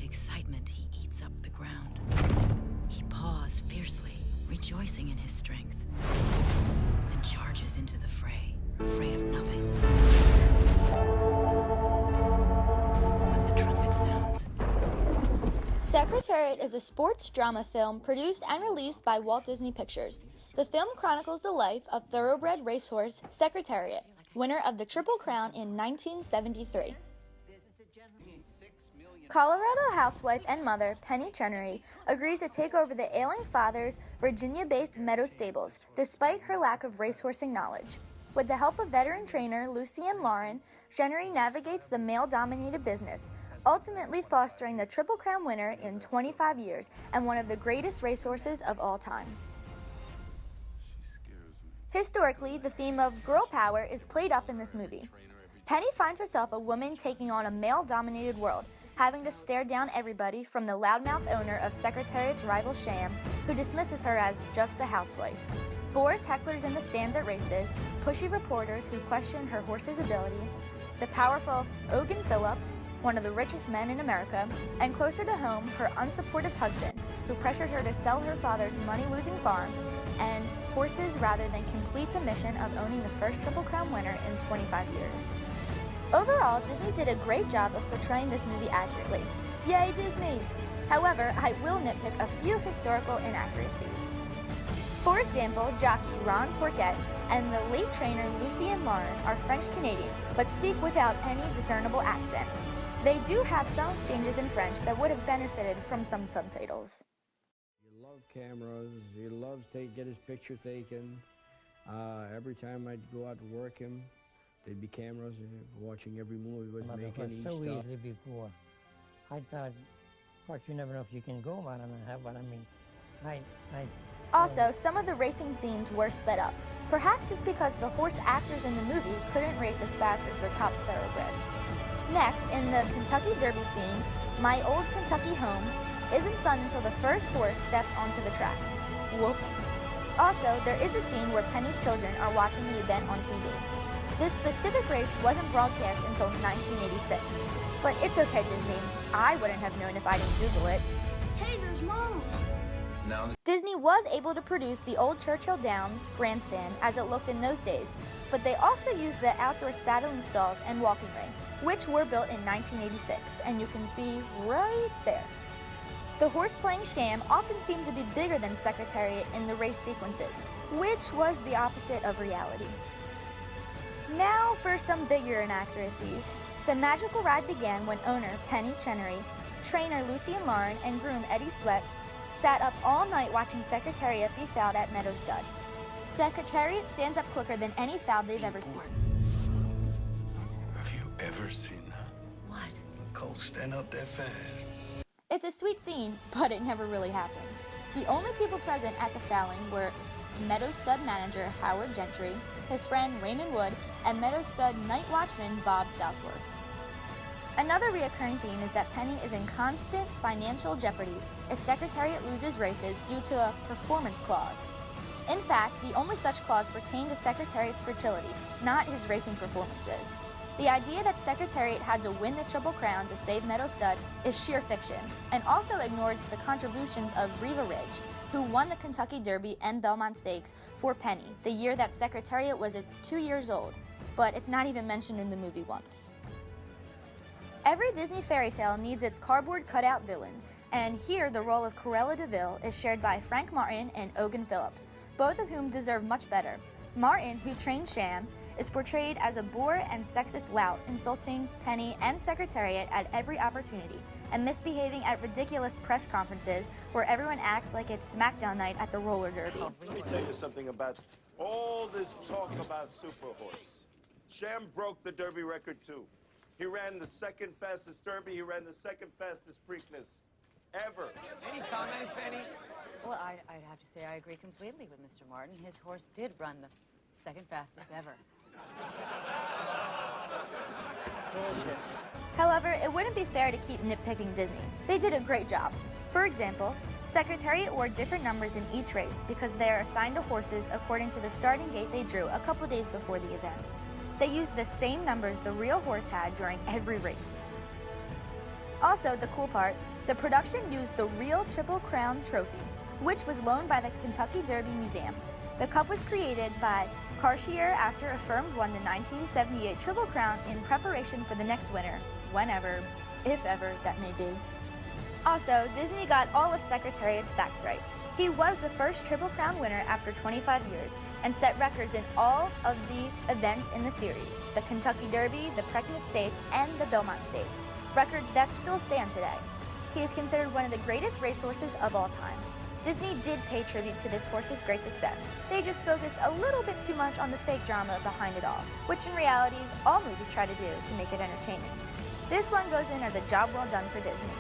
excitement, he eats up the ground. He paws fiercely, rejoicing in his strength, and charges into the fray, afraid of nothing. When the trumpet sounds... Secretariat is a sports drama film produced and released by Walt Disney Pictures. The film chronicles the life of thoroughbred racehorse Secretariat, winner of the Triple Crown in 1973. Colorado housewife and mother Penny Chenery agrees to take over the ailing father's Virginia-based Meadow stables, despite her lack of racehorsing knowledge. With the help of veteran trainer Lucien Lauren, Chenery navigates the male-dominated business, ultimately fostering the Triple Crown winner in 25 years and one of the greatest racehorses of all time. Historically, the theme of girl power is played up in this movie. Penny finds herself a woman taking on a male-dominated world, having to stare down everybody from the loudmouth owner of Secretariat's rival Sham, who dismisses her as just a housewife, boors hecklers in the stands at races, pushy reporters who question her horse's ability, the powerful Ogun Phillips, one of the richest men in America, and closer to home, her unsupportive husband, who pressured her to sell her father's money-losing farm, and horses rather than complete the mission of owning the first Triple Crown winner in 25 years. Overall, Disney did a great job of portraying this movie accurately. Yay, Disney! However, I will nitpick a few historical inaccuracies. For example, jockey Ron Tourquette and the late trainer Lucien Lauren are French-Canadian, but speak without any discernible accent. They do have some exchanges in French that would have benefited from some subtitles. He loved cameras. He loves to get his picture taken. Every time I'd go out to work him, there'd be cameras watching every move he was making. It was so easy before. I thought, of course, you never know if you can go on and have, but I mean, Also, some of the racing scenes were sped up. Perhaps it's because the horse actors in the movie couldn't race as fast as the top thoroughbreds. Next, in the Kentucky Derby scene, My Old Kentucky Home isn't sung until the first horse steps onto the track. Whoops. Also, there is a scene where Penny's children are watching the event on TV. This specific race wasn't broadcast until 1986. But it's okay, Disney. I wouldn't have known if I didn't Google it. Hey, there's Mom! Now Disney was able to produce the old Churchill Downs grandstand as it looked in those days, but they also used the outdoor saddling stalls and walking ring, which were built in 1986, and you can see right there. The horse playing Sham often seemed to be bigger than Secretariat in the race sequences, which was the opposite of reality. Now for some bigger inaccuracies. The magical ride began when owner Penny Chenery, trainer Lucien Lauren, and groom Eddie Sweat sat up all night watching Secretariat be fouled at Meadow Stud. Secretariat stands up quicker than any foul they've ever seen. have you ever seen What? Colts stand up that fast. It's a sweet scene, but it never really happened. The only people present at the fouling were Meadow Stud manager Howard Gentry, his friend Raymond Wood, and Meadow Stud night watchman Bob Southworth. Another reoccurring theme is that Penny is in constant financial jeopardy if Secretariat loses races due to a performance clause. In fact, the only such clause pertained to Secretariat's fertility, not his racing performances. The idea that Secretariat had to win the Triple Crown to save Meadow Stud is sheer fiction, and also ignores the contributions of Reva Ridge, who won the Kentucky Derby and Belmont Stakes for Penny, the year that Secretariat was 2 years old, but it's not even mentioned in the movie once. Every Disney fairy tale needs its cardboard cutout villains, and here the role of Cruella de Vil is shared by Frank Martin and Ogun Phillips, both of whom deserve much better. Martin, who trained Sham, is portrayed as a boor and sexist lout, insulting Penny and Secretariat at every opportunity, and misbehaving at ridiculous press conferences where everyone acts like it's SmackDown night at the roller derby. Let me tell you something about all this talk about Superhorse. Sham broke the Derby record too. He ran the second fastest Derby, he ran the second fastest Preakness ever. Any comments, Penny? Well, I'd have to say I agree completely with Mr. Martin. His horse did run the second fastest ever. However, it wouldn't be fair to keep nitpicking Disney. They did a great job. For example, Secretariat wore different numbers in each race because they are assigned to horses according to the starting gate they drew a couple days before the event. They used the same numbers the real horse had during every race. Also, the cool part, The production used the real Triple Crown trophy, which was loaned by the Kentucky Derby Museum. The cup was created by Cartier after a firm won the 1978 Triple Crown in preparation for the next winner, whenever, if ever, that may be. Also, Disney got all of Secretariat's backs right. He was the first Triple Crown winner after 25 years and set records in all of the events in the series, the Kentucky Derby, the Preakness Stakes, and the Belmont Stakes, records that still stand today. He is considered one of the greatest racehorses of all time. Disney did pay tribute to this horse's great success. They just focused a little bit too much on the fake drama behind it all, which in reality all movies try to do to make it entertaining. This one goes in as a job well done for Disney.